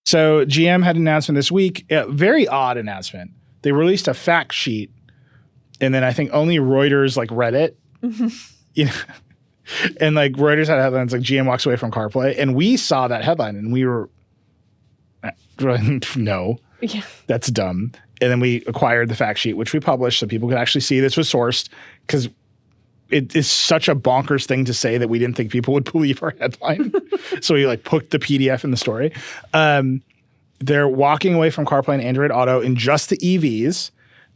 So GM had an announcement this week, a very odd announcement. They released a fact sheet, and then I think only Reuters like read it. You know, and like Reuters had headlines like GM walks away from CarPlay, and we saw that headline and we were no, that's dumb. And then we acquired the fact sheet, which we published so people could actually see this was sourced, because it is such a bonkers thing to say that we didn't think people would believe our headline. So we like put the PDF in the story. They're walking away from CarPlay and Android Auto in just the EVs.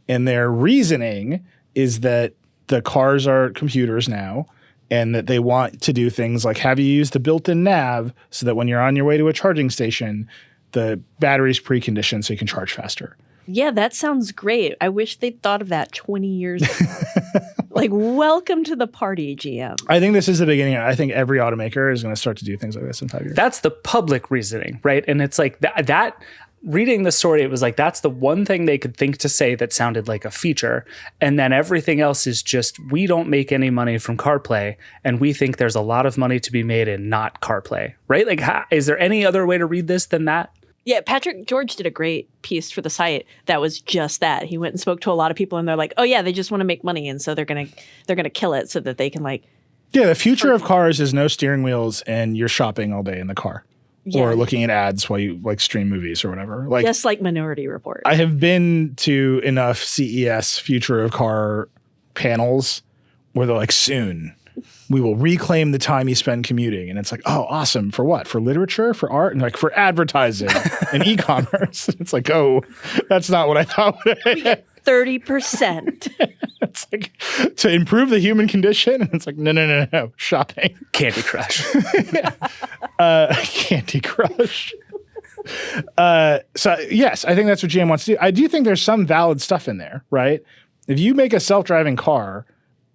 And their reasoning is that the cars are computers now, and that they want to do things like have you use the built-in nav so that when you're on your way to a charging station, the battery's preconditioned so you can charge faster. Yeah, that sounds great. I wish they'd thought of that 20 years ago. Like, welcome to the party, GM. I think this is the beginning. I think every automaker is going to start to do things like this in 5 years. That's the public reasoning, right? And it's like that reading the story, it was like, that's the one thing they could think to say that sounded like a feature. And then everything else is just, we don't make any money from CarPlay, and we think there's a lot of money to be made in not CarPlay, right? Like, is there any other way to read this than that? Yeah, Patrick George did a great piece for the site that was just that. He went and spoke to a lot of people, and they're like, "Oh yeah, they just want to make money, and so they're gonna kill it so that they can like." Yeah, the future of cars is no steering wheels, and you're shopping all day in the car, or looking at ads while you like stream movies or whatever. Like just like Minority Report. I have been to enough CES future of car panels where they're like, soon we will reclaim the time you spend commuting. And it's like, oh, awesome. For what? For literature? For art? And like for advertising and e-commerce. It's like, oh, that's not what I thought. We get 30%. It's like to improve the human condition. And it's like, no. Shopping. Candy Crush. Candy Crush. So yes, I think that's what GM wants to do. I do think there's some valid stuff in there, right? If you make a self-driving car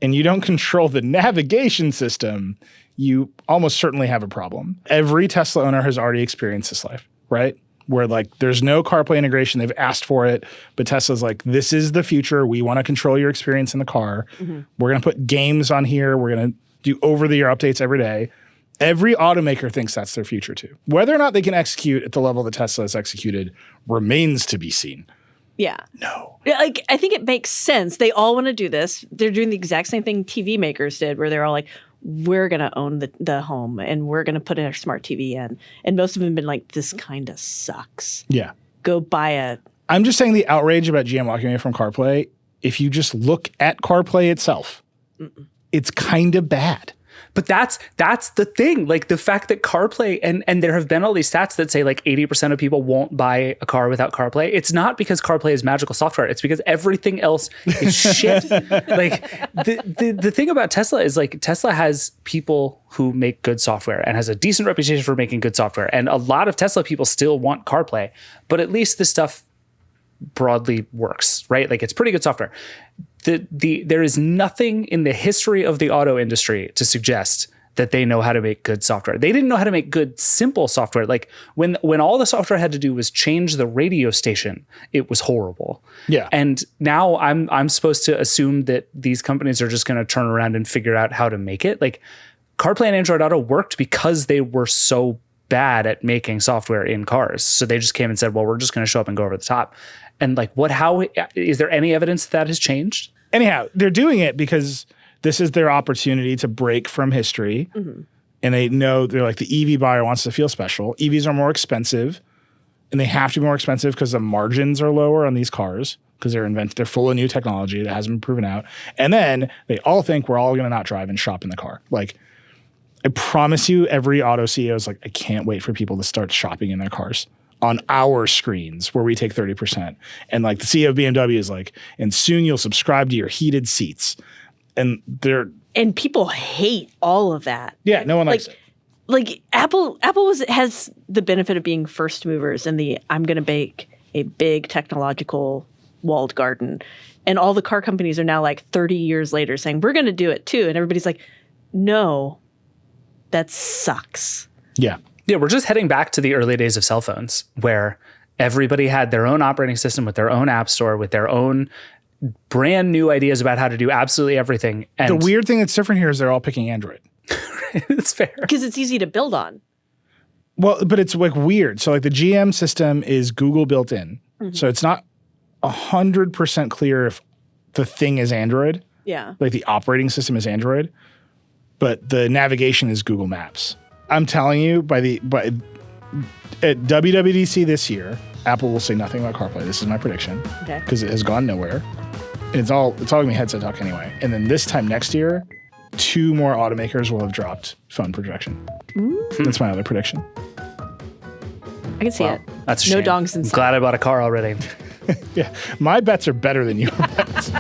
and you don't control the navigation system, you almost certainly have a problem. Every Tesla owner has already experienced this life, right? Where like there's no CarPlay integration. They've asked for it, but Tesla's like, this is the future. We want to control your experience in the car. Mm-hmm. We're going to put games on here. We're going to do over-the-air updates every day. Every automaker thinks that's their future too. Whether or not they can execute at the level that Tesla has executed remains to be seen. Yeah. No. Like, I think it makes sense. They all want to do this. They're doing the exact same thing TV makers did, where they're all like, we're going to own the home and we're going to put a smart TV in. And most of them have been like, this kind of sucks. Yeah. Go buy it. I'm just saying the outrage about GM walking away from CarPlay, if you just look at CarPlay itself, it's kind of bad. But that's the thing. Like the fact that CarPlay, and there have been all these stats that say like 80% of people won't buy a car without CarPlay. It's not because CarPlay is magical software. It's because everything else is shit. Like the thing about Tesla is like Tesla has people who make good software and has a decent reputation for making good software. And a lot of Tesla people still want CarPlay, but at least this stuff broadly works, right? Like it's pretty good software. There is nothing in the history of the auto industry to suggest that they know how to make good software. They didn't know how to make good, simple software. Like when all the software had to do was change the radio station, it was horrible. Yeah. And now I'm supposed to assume that these companies are just going to turn around and figure out how to make it. Like CarPlay and Android Auto worked because they were so bad at making software in cars. So they just came and said, well, we're just going to show up and go over the top. And like, how is there any evidence that has changed? Anyhow, they're doing it because this is their opportunity to break from history. Mm-hmm. And they know they're like the EV buyer wants to feel special. EVs are more expensive, and they have to be more expensive because the margins are lower on these cars because they're full of new technology that hasn't been proven out. And then they all think we're all going to not drive and shop in the car. Like, I promise you, every auto CEO is like, I can't wait for people to start shopping in their cars on our screens where we take 30%. And like the CEO of BMW is like, and soon you'll subscribe to your heated seats. And people hate all of that. Yeah, no one likes it. Like Apple has the benefit of being first movers in the I'm going to make a big technological walled garden. And all the car companies are now like 30 years later saying, we're going to do it too. And everybody's like, no, that sucks. Yeah. Yeah, we're just heading back to the early days of cell phones where everybody had their own operating system with their own app store, with their own brand new ideas about how to do absolutely everything. And the weird thing that's different here is they're all picking Android. It's fair. Because it's easy to build on. Well, but it's like weird. So like the GM system is Google built in. So it's not 100% clear if the thing is Android. Yeah. Like the operating system is Android, but the navigation is Google Maps. I'm telling you, at WWDC this year, Apple will say nothing about CarPlay. This is my prediction. Okay. Because it has gone nowhere. And it's all gonna be headset talk anyway. And then this time next year, 2 more automakers will have dropped phone projection. That's my other prediction. I can see it. That's a no shame. dongs I'm inside. glad I bought a car already. Yeah, my bets are better than your bets.